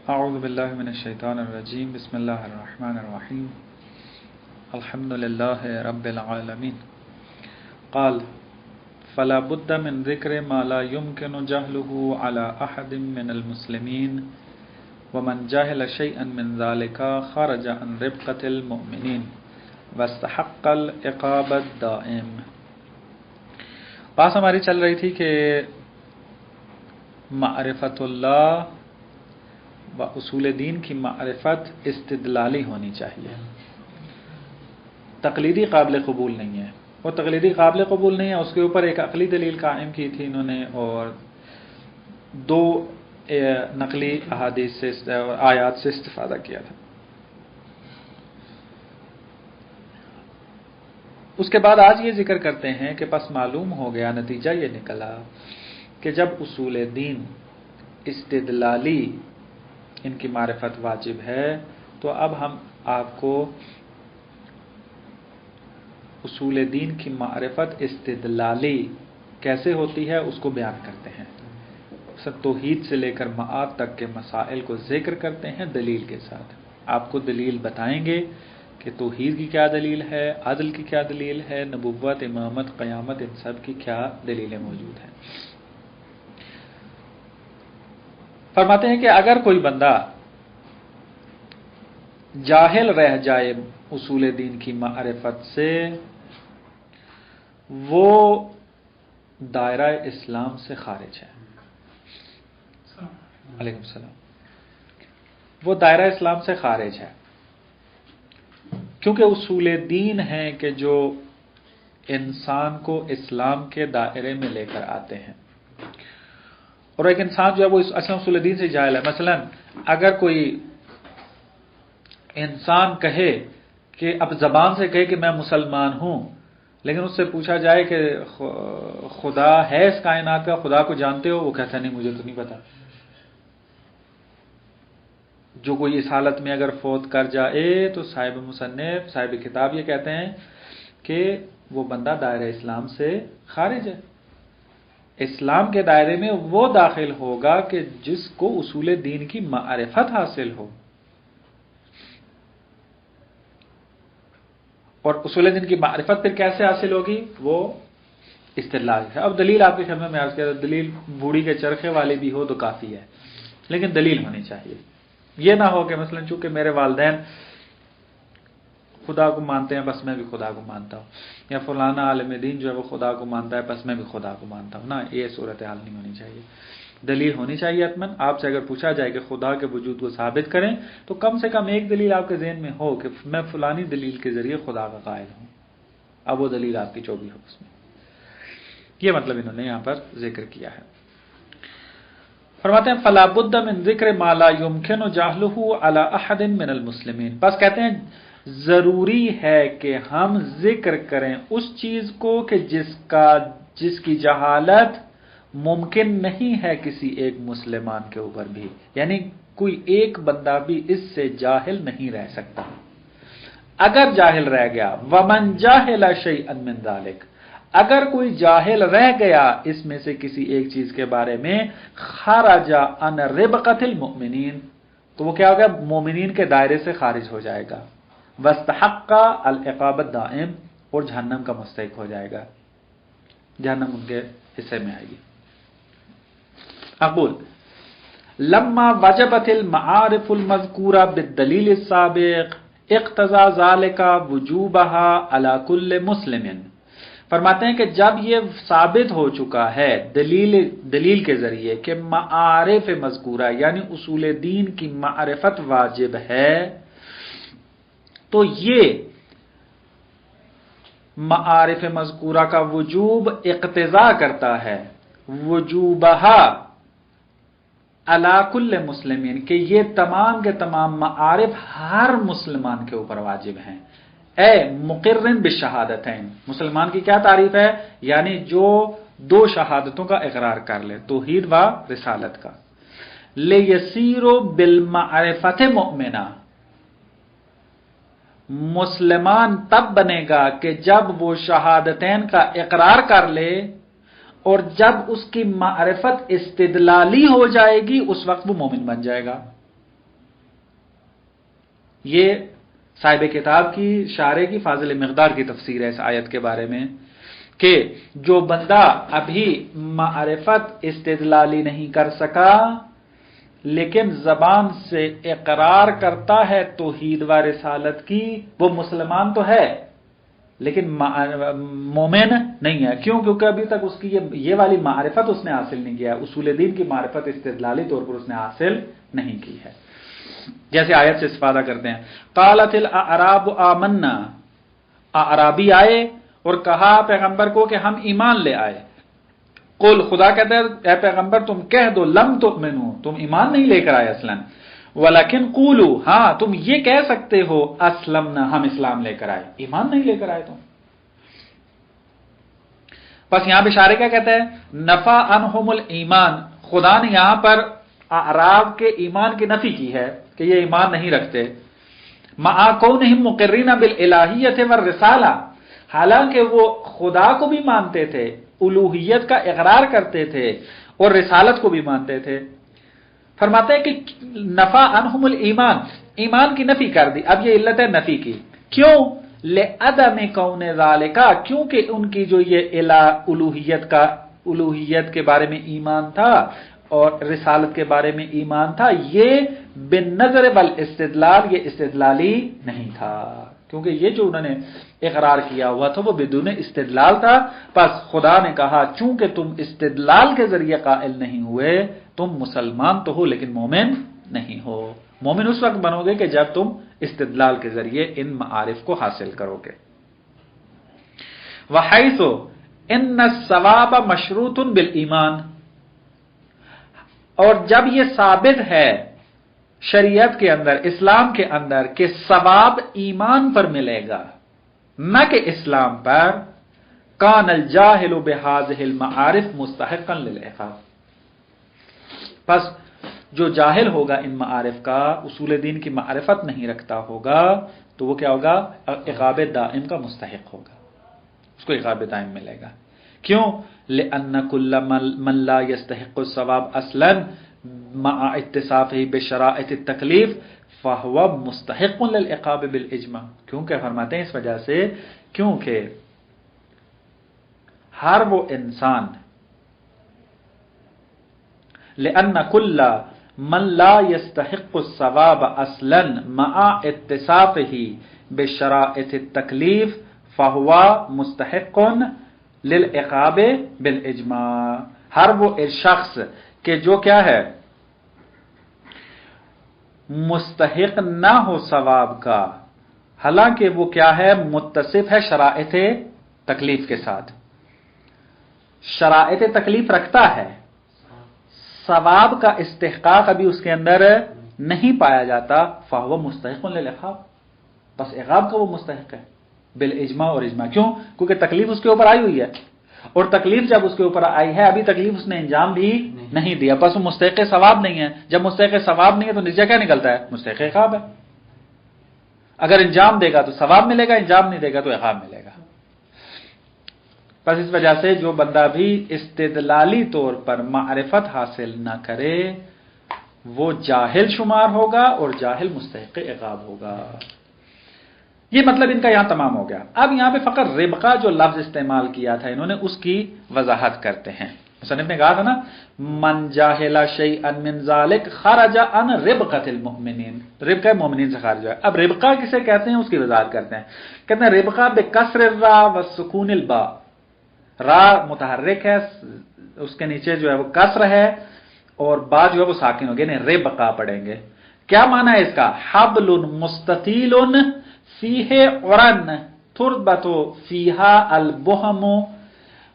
اعوذ باللہ من الشیطان الرجیم بسم اللہ الرحمن الرحیم الحمد للہ رب العالمین قال فلا بد من ذکر ما لا يمكن جهله على احد من المسلمین ومن جهل شيئا من ذلك خرج عن ربقة المؤمنین واستحق العقاب الدائم۔ بات ہماری چل رہی تھی کہ معرفت اللہ و اصول دین کی معرفت استدلالی ہونی چاہیے، تقلیدی قابل قبول نہیں ہے۔ وہ تقلیدی قابل قبول نہیں ہے، اس کے اوپر ایک عقلی دلیل قائم کی تھی انہوں نے، اور دو نقلی احادیث سے اور آیات سے استفادہ کیا تھا۔ اس کے بعد آج یہ ذکر کرتے ہیں کہ پس معلوم ہو گیا، نتیجہ یہ نکلا کہ جب اصول دین استدلالی ان کی معرفت واجب ہے، تو اب ہم آپ کو اصول دین کی معرفت استدلالی کیسے ہوتی ہے اس کو بیان کرتے ہیں۔ توحید سے لے کر معاد تک کے مسائل کو ذکر کرتے ہیں دلیل کے ساتھ۔ آپ کو دلیل بتائیں گے کہ توحید کی کیا دلیل ہے، عدل کی کیا دلیل ہے، نبوت، امامت، قیامت، ان سب کی کیا دلیلیں موجود ہیں۔ فرماتے ہیں کہ اگر کوئی بندہ جاہل رہ جائے اصول دین کی معرفت سے، وہ دائرہ اسلام سے خارج ہے۔ علیکم السلام۔ وہ دائرہ اسلام سے خارج ہے، کیونکہ اصول دین ہیں کہ جو انسان کو اسلام کے دائرے میں لے کر آتے ہیں، اور ایک انسان جو ہے وہ اصل اصول دین سے جاہل ہے۔ مثلا اگر کوئی انسان کہے کہ اب زبان سے کہے کہ میں مسلمان ہوں، لیکن اس سے پوچھا جائے کہ خدا ہے اس کائنات کا، خدا کو جانتے ہو؟ وہ کہتا نہیں، مجھے تو نہیں پتا۔ جو کوئی اس حالت میں اگر فوت کر جائے تو صاحب مصنف، صاحب کتاب یہ کہتے ہیں کہ وہ بندہ دائرہ اسلام سے خارج ہے۔ اسلام کے دائرے میں وہ داخل ہوگا کہ جس کو اصول دین کی معرفت حاصل ہو، اور اصول دین کی معرفت پھر کیسے حاصل ہوگی؟ وہ استدلال ہے۔ اب دلیل آپ کی خدمت میں عرض کیا، دلیل بوڑھی کے چرخے والی بھی ہو تو کافی ہے، لیکن دلیل ہونی چاہیے۔ یہ نہ ہو کہ مثلا چونکہ میرے والدین خدا کو مانتے ہیں بس میں بھی خدا کو مانتا ہوں، یا فلانا عالم دین جو ہے وہ خدا کو مانتا ہے بس میں بھی خدا کو مانتا ہوں۔ نہ، یہ صورتحال نہیں ہونی چاہیے۔ دلیل ہونی چاہیے حتماً۔ آپ سے اگر پوچھا جائے کہ خدا کے وجود کو ثابت کریں، تو کم سے کم ایک دلیل آپ کے ذہن میں ہو کہ میں فلانی دلیل کے ذریعے خدا کا قائل ہوں، اب وہ دلیل آپ کی جو بھی ہو اس میں۔ یہ مطلب انہوں نے یہاں پر ذکر کیا ہے۔ فرماتے ہیں فلا بد من ذکر ما لا يمكن جهله على احد من المسلمین، بس کہتے ہیں ضروری ہے کہ ہم ذکر کریں اس چیز کو کہ جس کی جہالت ممکن نہیں ہے کسی ایک مسلمان کے اوپر بھی، یعنی کوئی ایک بندہ بھی اس سے جاہل نہیں رہ سکتا۔ اگر جاہل رہ گیا، ومن جاہل شیئا من ذلک، اگر کوئی جاہل رہ گیا اس میں سے کسی ایک چیز کے بارے میں، خرج عن ربقۃ المؤمنین، تو وہ کیا ہوگا؟ مومنین کے دائرے سے خارج ہو جائے گا۔ واستحق العقاب الدائم، اور جہنم کا مستحق ہو جائے گا، جہنم ان کے حصے میں آئے گی۔ اقول لما وجبت المعارف المذکورہ بالدلیل السابق اقتضى ذلك وجوبها على كل مسلم، فرماتے ہیں کہ جب یہ ثابت ہو چکا ہے دلیل کے ذریعے کہ معارف مذکورہ یعنی اصول دین کی معرفت واجب ہے، تو یہ معارف مذکورہ کا وجوب اقتضا کرتا ہے وجوبہا علی کل مسلمین، کہ یہ تمام کے تمام معارف ہر مسلمان کے اوپر واجب ہیں۔ اے مقرن بالشہادتین، مسلمان کی کیا تعریف ہے؟ یعنی جو دو شہادتوں کا اقرار کر لے، توحید و رسالت کا۔ لیسیر بالمعرفت مؤمنا، مسلمان تب بنے گا کہ جب وہ شہادتین کا اقرار کر لے اور جب اس کی معرفت استدلالی ہو جائے گی اس وقت وہ مومن بن جائے گا۔ یہ صاحب کتاب کی شارح کی فاضل مقدار کی تفسیر ہے اس آیت کے بارے میں کہ جو بندہ ابھی معرفت استدلالی نہیں کر سکا لیکن زبان سے اقرار کرتا ہے توحید و رسالت کی، وہ مسلمان تو ہے لیکن مومن نہیں ہے۔ کیوں؟ کیونکہ ابھی تک اس کی یہ والی معرفت اس نے حاصل نہیں کیا، اصول دین کی معرفت استدلالی طور پر اس نے حاصل نہیں کی ہے۔ جیسے آیت سے استفادہ کرتے ہیں، قالت الاعراب آمنا، اعرابی آئے اور کہا پیغمبر کو کہ ہم ایمان لے آئے۔ قل، خدا کہتا ہے اے پیغمبر تم کہہ دو لم تؤمنو، تم ایمان نہیں لے کر آئے اصلاً، ولیکن قولو، ہاں تم یہ کہہ سکتے ہو اسلمنا، ہم اسلام لے کر آئے، ایمان نہیں لے کر آئے تم۔ بس یہاں پہ اشارے کیا کہتا ہے؟ نفا عنہم الایمان، خدا نے یہاں پر اعراب کے ایمان کی نفی کی ہے کہ یہ ایمان نہیں رکھتے، مع کونہم مقرین بالالہیۃ والرسالہ، حالانکہ وہ خدا کو بھی مانتے تھے، الوہیت کا اقرار کرتے تھے اور رسالت کو بھی مانتے تھے۔ فرماتے ہیں کہ نفا عنہم الایمان، ایمان کی نفی کر دی۔ اب یہ علت ہے نفی کی، کیوں؟ لعدم کون ذالک، کیونکہ ان کی جو یہ الوہیت کے بارے میں ایمان تھا اور رسالت کے بارے میں ایمان تھا، یہ بالنظر والاستدلال، یہ استدلالی نہیں تھا، کیونکہ یہ جو انہوں نے اقرار کیا ہوا تھا وہ بدون استدلال تھا۔ پس خدا نے کہا چونکہ تم استدلال کے ذریعے قائل نہیں ہوئے، تم مسلمان تو ہو لیکن مومن نہیں ہو۔ مومن اس وقت بنو گے کہ جب تم استدلال کے ذریعے ان معارف کو حاصل کرو گے۔ وحیث ان الثواب مشروط بالایمان، اور جب یہ ثابت ہے شریعت کے اندر، اسلام کے اندر کہ ثواب ایمان پر ملے گا نہ کہ اسلام پر، کان الجاہل بہذہ المعارف مستحقا للعقاب، پس جو جاہل ہوگا ان معارف کا، اصول دین کی معرفت نہیں رکھتا ہوگا، تو وہ کیا ہوگا؟ عقاب دائم کا مستحق ہوگا، اس کو عقاب دائم ملے گا۔ کیوں؟ لأن كل من لا يستحق الثواب اصلا مع اتصافه بشرائط التکلیف فهو مستحق للعقاب بالاجماع، کیونکہ فرماتے ہیں اس وجہ سے کیونکہ ہر وہ انسان، لأن كل من لا يستحق الثواب اصلا مع اتصافه بشرائط التکلیف فهو مستحق للعقاب بالاجماع، ہر وہ شخص کہ جو کیا ہے مستحق نہ ہو ثواب کا، حالانکہ وہ کیا ہے متصف ہے شرائط تکلیف کے ساتھ، شرائط تکلیف رکھتا ہے، ثواب کا استحقاق ابھی اس کے اندر نہیں پایا جاتا، فہو مستحق للعقاب، بس عقاب کا وہ مستحق ہے بالاجماع اور اجماع۔ کیوں؟ کیونکہ تکلیف اس کے اوپر آئی ہوئی ہے، اور تکلیف جب اس کے اوپر آئی ہے ابھی تکلیف اس نے انجام بھی نہیں دیا، بس وہ مستحق ثواب نہیں ہے۔ جب مستحق ثواب نہیں ہے تو نتیجہ کیا نکلتا ہے؟ مستحق عقاب ہے۔ اگر انجام دے گا تو ثواب ملے گا، انجام نہیں دے گا تو عقاب ملے گا۔ بس اس وجہ سے جو بندہ بھی استدلالی طور پر معرفت حاصل نہ کرے وہ جاہل شمار ہوگا اور جاہل مستحق عقاب ہوگا۔ یہ مطلب ان کا یہاں تمام ہو گیا۔ اب یہاں پہ فقط ربقہ جو لفظ استعمال کیا تھا انہوں نے، اس کی وضاحت کرتے ہیں۔ مصنف نے کہا تھا نا من جاہل شیئا من ذالک خرج عن ربقۃ المؤمنین، ربقہ مومنین سے خارج ہے۔ اب ربقہ کسے کہتے ہیں اس کی وضاحت کرتے ہیں۔ کہتے ہیں ربقہ بکسر الراء وسکون الباء، را متحرک ہے، اس کے نیچے جو ہے وہ کسر ہے اور با جو ہے وہ ساکن ہوگی، یعنی ربقہ پڑھیں گے۔ کیا معنی ہے اس کا؟ حبل مستطیل فیہ عرن تربت فیہا البہم،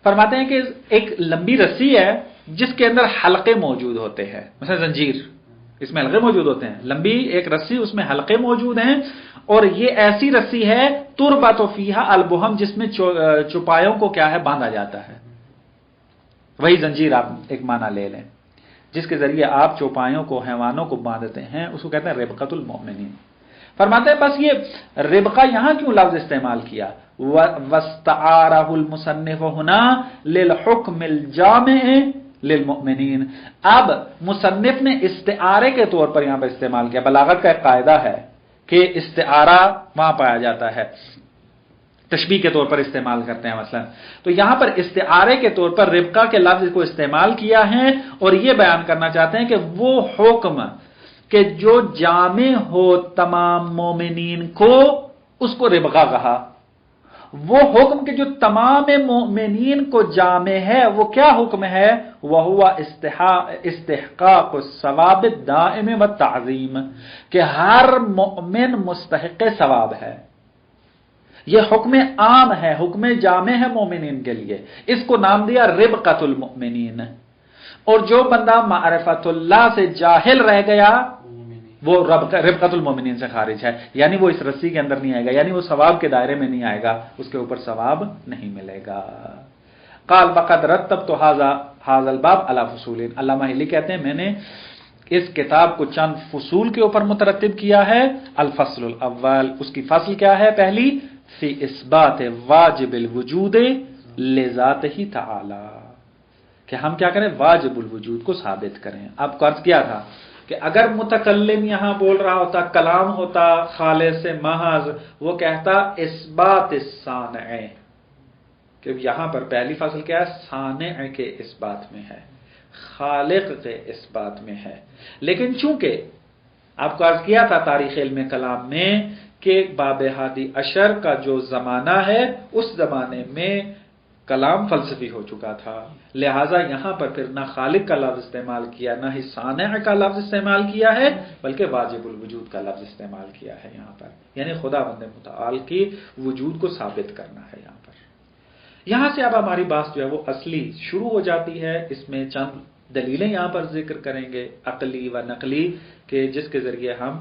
فرماتے ہیں کہ ایک لمبی رسی ہے جس کے اندر حلقے موجود ہوتے ہیں، مثلا زنجیر، اس میں حلقے موجود ہوتے ہیں، لمبی ایک رسی اس میں حلقے موجود ہیں، اور یہ ایسی رسی ہے تربت فیہا البہم جس میں چوپایوں کو کیا ہے باندھا جاتا ہے، وہی زنجیر آپ ایک معنی لے لیں جس کے ذریعے آپ چوپایوں کو حیوانوں کو باندھتے ہیں، اس کو کہتے ہیں ربقۃ المؤمنین۔ فرماتے ہیں بس یہ ربقہ یہاں کیوں لفظ استعمال کیا؟ وَاسْتَعَارَهُ الْمُصَنِّفُ هُنَا لِلْحُكْمِ الْجَامِعِ لِلْمُؤْمِنِينَ، اب مصنف نے استعارے کے طور پر یہاں پر استعمال کیا۔ بلاغت کا ایک قاعدہ ہے کہ استعارہ وہاں پایا جاتا ہے، تشبیہ کے طور پر استعمال کرتے ہیں مثلا، تو یہاں پر استعارے کے طور پر ربقہ کے لفظ کو استعمال کیا ہے اور یہ بیان کرنا چاہتے ہیں کہ وہ حکم کہ جو جامع ہو تمام مومنین کو، اس کو ربقہ کہا۔ وہ حکم کہ جو تمام مومنین کو جامع ہے، وہ کیا حکم ہے؟ وَهُوَ استحقاق الثواب الدائم والتعظیم، کہ ہر مومن مستحق ثواب ہے۔ یہ حکم عام ہے، حکم جامع ہے مومنین کے لیے، اس کو نام دیا ربقۃ المؤمنین۔ اور جو بندہ معرفت اللہ سے جاہل رہ گیا وہ ربقۃ المؤمنین سے خارج ہے، یعنی وہ اس رسی کے اندر نہیں آئے گا، یعنی وہ ثواب کے دائرے میں نہیں آئے گا، اس کے اوپر ثواب نہیں ملے گا۔ قال وقد رتبت هذا الباب على فصول، علامہ ہلی کہتے ہیں میں نے اس کتاب کو چند فصول کے اوپر مترتب کیا ہے۔ الفصل الاول، اس کی فصل کیا ہے؟ پہلی، فی اثبات واجب الوجود لذاتہ تعالی، کہ ہم کیا کریں؟ واجب الوجود کو ثابت کریں۔ اب عرض کیا تھا کہ اگر متکلم یہاں بول رہا ہوتا، کلام ہوتا خالص سے محض، وہ کہتا اثبات الصانع، کہ یہاں پر پہلی فصل کیا ہے؟ صانع کے اس بات میں ہے، خالق کے اس بات میں ہے۔ لیکن چونکہ آپ کو عرض کیا تھا تاریخ علم کلام میں کہ باب ہادی عشر کا جو زمانہ ہے، اس زمانے میں کلام فلسفی ہو چکا تھا، لہٰذا یہاں پر پھر نہ خالق کا لفظ استعمال کیا، نہ ہی صانع کا لفظ استعمال کیا ہے، بلکہ واجب الوجود کا لفظ استعمال کیا ہے یہاں پر، یعنی خدا بند متعال کی وجود کو ثابت کرنا ہے یہاں پر۔ یہاں سے اب ہماری بات جو ہے وہ اصلی شروع ہو جاتی ہے، اس میں چند دلیلیں یہاں پر ذکر کریں گے، عقلی و نقلی، کہ جس کے ذریعے ہم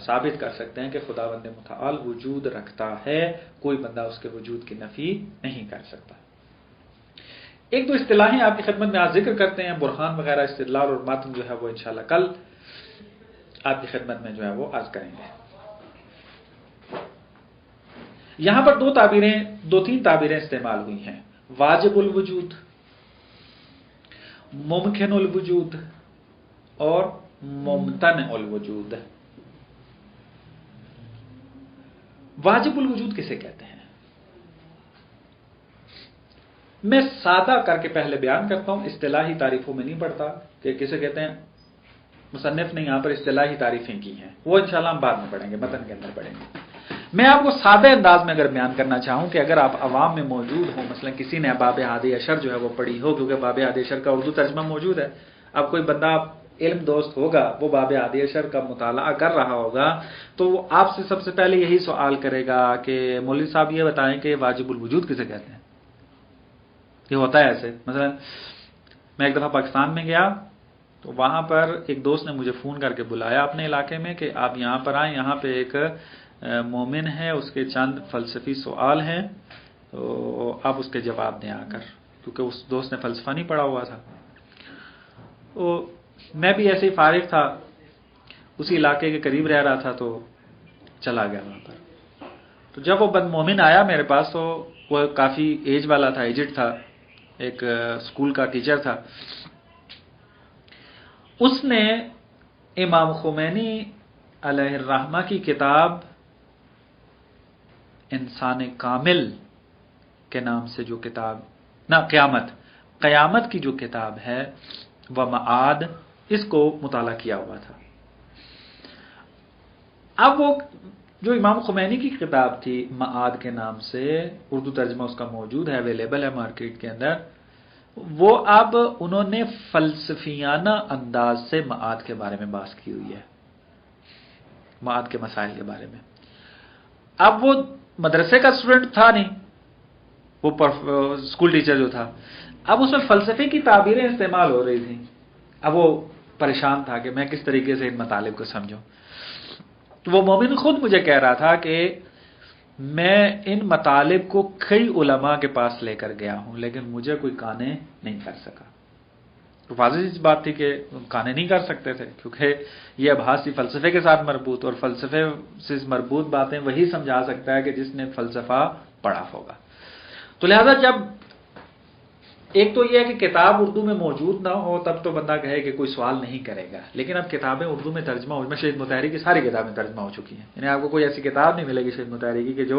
ثابت کر سکتے ہیں کہ خدا بند متعال وجود رکھتا ہے، کوئی بندہ اس کے وجود کی نفی نہیں کر سکتا۔ ایک دو اصطلاحیں آپ کی خدمت میں آج ذکر کرتے ہیں، برہان وغیرہ استدلال اور متن جو ہے وہ انشاءاللہ کل آپ کی خدمت میں جو ہے وہ عرض کریں گے۔ یہاں پر دو تین تعبیریں استعمال ہوئی ہیں، واجب الوجود، ممکن الوجود اور ممتنع الوجود۔ واجب الوجود کسے کہتے ہیں؟ میں سادہ کر کے پہلے بیان کرتا ہوں، اصطلاحی تعریفوں میں نہیں پڑھتا کہ کسے کہتے ہیں، مصنف نے یہاں پر اصطلاحی تعریفیں کی ہیں، وہ انشاءاللہ ہم بعد میں پڑھیں گے، متن کے اندر پڑھیں گے۔ میں آپ کو سادہ انداز میں اگر بیان کرنا چاہوں کہ اگر آپ عوام میں موجود ہوں، مثلا کسی نے باب ہادی عشر جو ہے وہ پڑھی ہو، کیونکہ باب ہادی عشر کا اردو ترجمہ موجود ہے، اب کوئی بندہ علم دوست ہوگا وہ باب ہادی عشر کا مطالعہ کر رہا ہوگا تو وہ آپ سے سب سے پہلے یہی سوال کرے گا کہ مولوی صاحب یہ بتائیں کہ واجب الوجود کسے کہتے ہیں؟ یہ ہوتا ہے ایسے، مثلا میں ایک دفعہ پاکستان میں گیا تو وہاں پر ایک دوست نے مجھے فون کر کے بلایا اپنے علاقے میں کہ آپ یہاں پر آئیں، یہاں پہ ایک مومن ہے، اس کے چند فلسفی سوال ہیں تو آپ اس کے جواب دیں آ کر، کیونکہ اس دوست نے فلسفہ نہیں پڑھا ہوا تھا۔ تو میں بھی ایسے ہی فارغ تھا، اسی علاقے کے قریب رہ رہا تھا تو چلا گیا وہاں پر۔ تو جب وہ بند مومن آیا میرے پاس تو وہ کافی ایج والا تھا، ایجڈ تھا، ایک اسکول کا ٹیچر تھا۔ اس نے امام خمینی علیہ الرحمہ کی کتاب انسان کامل کے نام سے جو کتاب، نہ قیامت کی جو کتاب ہے وہ معاد، اس کو مطالعہ کیا ہوا تھا۔ اب وہ جو امام خمینی کی کتاب تھی معاد کے نام سے، اردو ترجمہ اس کا موجود ہے، اویلیبل ہے مارکیٹ کے اندر، وہ اب انہوں نے فلسفیانہ انداز سے معاد کے بارے میں بات کی ہوئی ہے، معاد کے مسائل کے بارے میں۔ اب وہ مدرسے کا اسٹوڈنٹ تھا نہیں، وہ اسکول ٹیچر جو تھا، اب اس میں فلسفے کی تعبیریں استعمال ہو رہی تھیں، اب وہ پریشان تھا کہ میں کس طریقے سے ان مطالب کو سمجھوں۔ تو وہ مومن خود مجھے کہہ رہا تھا کہ میں ان مطالب کو کئی علماء کے پاس لے کر گیا ہوں لیکن مجھے کوئی قانع نہیں کر سکا۔ تو واضح سی بات تھی کہ قانع نہیں کر سکتے تھے کیونکہ یہ ابحاث فلسفے کے ساتھ مربوط، اور فلسفے سے مربوط باتیں وہی سمجھا سکتا ہے کہ جس نے فلسفہ پڑھا ہوگا۔ تو لہذا جب ایک تو یہ ہے کہ کتاب اردو میں موجود نہ ہو تب تو بندہ کہے کہ کوئی سوال نہیں کرے گا، لیکن اب کتابیں اردو میں ترجمہ ہو، میں شہید مطہری کی ساری کتابیں ترجمہ ہو چکی ہیں، یعنی آپ کو کوئی ایسی کتاب نہیں ملے گی شہید مطہری کی کہ جو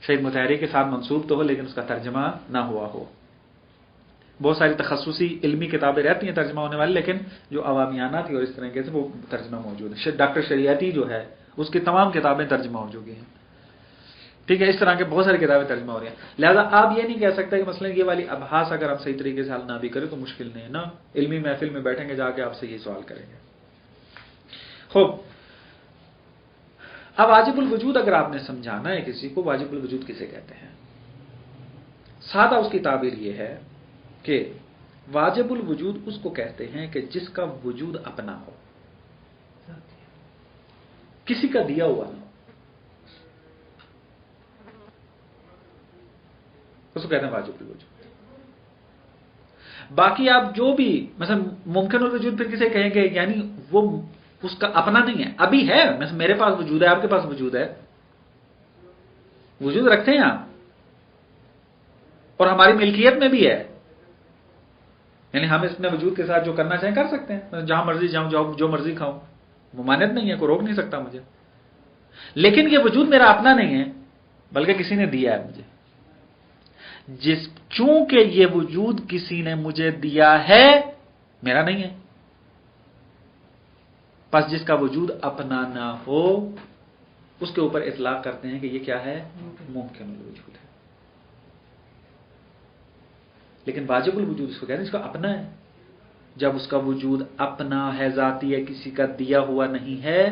شہید مطہری کے ساتھ منسوب تو ہو لیکن اس کا ترجمہ نہ ہوا ہو۔ بہت ساری تخصصی علمی کتابیں رہتی ہیں ترجمہ ہونے والی، لیکن جو عوامیانہ تھی اور اس طرح کے سے وہ ترجمہ موجود ہے۔ ڈاکٹر شریعتی جو ہے اس کی تمام کتابیں ترجمہ ہو چکی ہیں، ٹھیک ہے، اس طرح کے بہت ساری کتابیں ترجمہ ہو رہی ہیں۔ لہذا آپ یہ نہیں کہہ سکتے کہ مثلا یہ والی ابحاث اگر ہم صحیح طریقے سے حل نہ بھی کریں تو مشکل نہیں ہے نا، علمی محفل میں بیٹھیں گے جا کے آپ سے یہ سوال کریں گے۔ خوب، اب واجب الوجود اگر آپ نے سمجھانا ہے کسی کو، واجب الوجود کسے کہتے ہیں؟ سادہ اس کی تعبیر یہ ہے کہ واجب الوجود اس کو کہتے ہیں کہ جس کا وجود اپنا ہو، کسی کا دیا ہوا نہ ہو، اس کو کہتے ہیں واجب الوجود۔ باقی آپ جو بھی مثلا ممکن الوجود پھر کسے کہیں گے؟ یعنی وہ اس کا اپنا نہیں ہے، ابھی ہے، مثلا میرے پاس وجود ہے، آپ کے پاس وجود ہے، وجود رکھتے ہیں آپ، اور ہماری ملکیت میں بھی ہے، یعنی ہم اس میں وجود کے ساتھ جو کرنا چاہیں کر سکتے ہیں، جہاں مرضی جاؤں، جو مرضی کھاؤں، ممانعت نہیں ہے، کوئی روک نہیں سکتا مجھے، لیکن یہ وجود میرا اپنا نہیں ہے بلکہ کسی نے دیا ہے مجھے۔ چونکہ یہ وجود کسی نے مجھے دیا ہے، میرا نہیں ہے، پس جس کا وجود اپنا نہ ہو اس کے اوپر اطلاق کرتے ہیں کہ یہ کیا ہے؟ ممکن الوجود ہے۔ لیکن واجب الوجود اس کو کہتے ہیں اس کا اپنا ہے۔ جب اس کا وجود اپنا ہے، ذاتی ہے، کسی کا دیا ہوا نہیں ہے،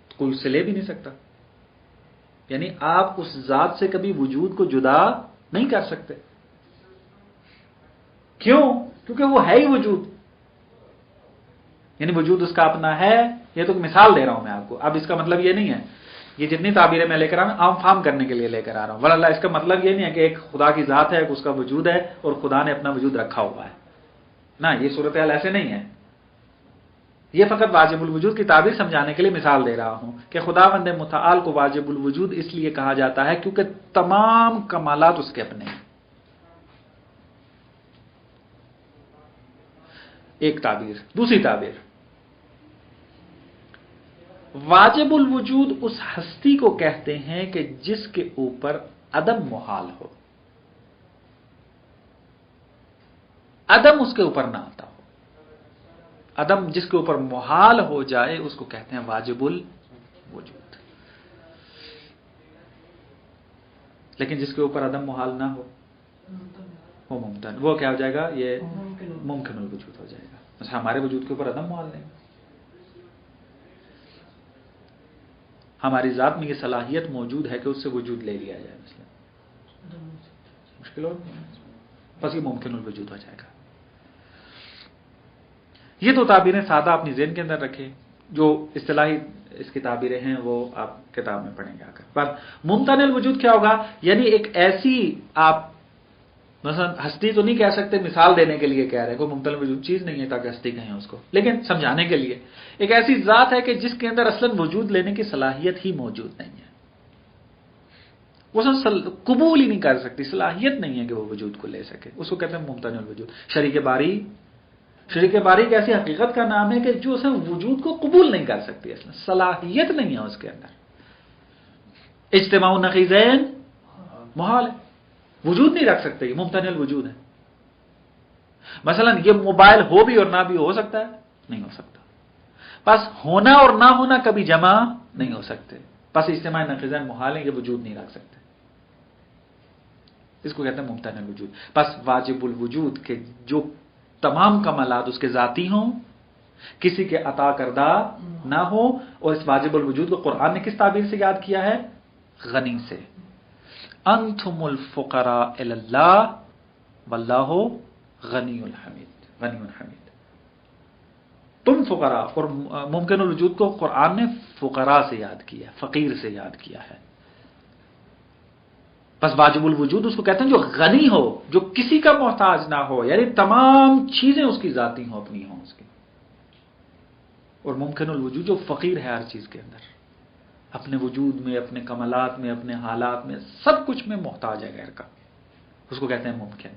تو کوئی اس سے لے بھی نہیں سکتا، یعنی آپ اس ذات سے کبھی وجود کو جدا نہیں کر سکتے۔ کیوں؟ کیونکہ وہ ہے ہی وجود، یعنی وجود اس کا اپنا ہے۔ یہ تو مثال دے رہا ہوں میں آپ کو، اب اس کا مطلب یہ نہیں ہے، یہ جتنی تعبیریں میں لے کر آ رہا ہوں عام فہم کرنے کے لیے لے کر آ رہا ہوں، واللہ اس کا مطلب یہ نہیں ہے کہ ایک خدا کی ذات ہے، اس کا وجود ہے اور خدا نے اپنا وجود رکھا ہوا ہے، نہ، یہ صورتحال ایسے نہیں ہے۔ یہ فقط واجب الوجود کی تعبیر سمجھانے کے لیے مثال دے رہا ہوں کہ خداوند متعال کو واجب الوجود اس لیے کہا جاتا ہے کیونکہ تمام کمالات اس کے اپنے ہیں۔ ایک تعبیر۔ دوسری تعبیر، واجب الوجود اس ہستی کو کہتے ہیں کہ جس کے اوپر عدم محال ہو، عدم اس کے اوپر نہ آتا ہو، عدم جس کے اوپر محال ہو جائے اس کو کہتے ہیں واجب الوجود۔ لیکن جس کے اوپر عدم محال نہ ہو وہ ممکن، وہ کیا ہو جائے گا؟ یہ ممکن الوجود ہو جائے گا۔ مثلا ہمارے وجود کے اوپر عدم محال نہیں، ہماری ذات میں یہ صلاحیت موجود ہے کہ اس سے وجود لے لیا جائے، مثلا مشکل ہو، بس یہ ممکن الوجود ہو جائے گا۔ یہ تو تعبیریں سادہ اپنی ذہن کے اندر رکھیں، جو اصطلاحی اس کی تعبیریں ہیں وہ آپ کتاب میں پڑھیں گے آ کر۔ پر ممتنع الوجود کیا ہوگا؟ یعنی ایک ایسی، آپ مثلا ہستی تو نہیں کہہ سکتے، مثال دینے کے لیے کہہ رہے ہیں، کوئی ممتنع الوجود چیز نہیں ہے تاکہ ہستی کہیں اس کو، لیکن سمجھانے کے لیے ایک ایسی ذات ہے کہ جس کے اندر اصلا وجود لینے کی صلاحیت ہی موجود نہیں ہے، وہ قبول ہی نہیں کر سکتی، صلاحیت نہیں ہے کہ وہ وجود کو لے سکے، اس کو کہتے ہیں ممتنع الوجود۔ شریک باری، شریک باری ایک ایسی حقیقت کا نام ہے کہ جو اسے وجود کو قبول نہیں کر سکتی، اصلا صلاحیت نہیں ہے اس کے اندر۔ اجتماع نقیضین محال ہے، وجود نہیں رکھ سکتے، یہ ممتنع الوجود ہے۔ مثلا یہ موبائل ہو بھی اور نہ بھی ہو سکتا ہے؟ نہیں ہو سکتا، بس ہونا اور نہ ہونا کبھی جمع نہیں ہو سکتے، بس اجتماع نقیضین محال ہے، یہ وجود نہیں رکھ سکتے، اس کو کہتے ہیں ممتنع الوجود۔ بس واجب الوجود کہ جو تمام کمالات اس کے ذاتی ہوں، کسی کے عطا کردہ نہ ہو، اور اس واجب الوجود کو قرآن نے کس تعبیر سے یاد کیا ہے؟ غنی سے۔ انتم الفقراء الی اللہ واللہ غنی الحمید، غنی الحمید۔ تم فقراء، اور ممکن الوجود کو قرآن نے فقراء سے یاد کیا، فقیر سے یاد کیا ہے۔ بس واجب الوجود اس کو کہتے ہیں جو غنی ہو، جو کسی کا محتاج نہ ہو، یعنی تمام چیزیں اس کی ذاتی ہوں، اپنی ہوں اس کی، اور ممکن الوجود جو فقیر ہے ہر چیز کے اندر۔ اپنے وجود میں، اپنے کمالات میں، اپنے حالات میں، سب کچھ میں محتاج ہے غیر کا، اس کو کہتے ہیں ممکن.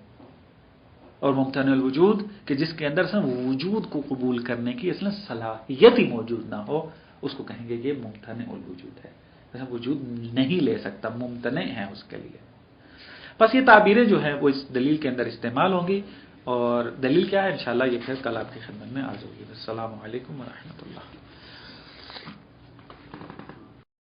اور ممتنع الوجود کہ جس کے اندر سے وجود کو قبول کرنے کی اصلا صلاحیت ہی موجود نہ ہو، اس کو کہیں گے کہ یہ ممتنع الوجود ہے، ایسا وجود نہیں لے سکتا، ممتنع ہے اس کے لیے. بس یہ تعبیریں جو ہیں وہ اس دلیل کے اندر استعمال ہوں گی، اور دلیل کیا ہے انشاءاللہ یہ پھر کل آپ کی خدمت میں عرض ہوگی. السلام علیکم ورحمۃ اللہ.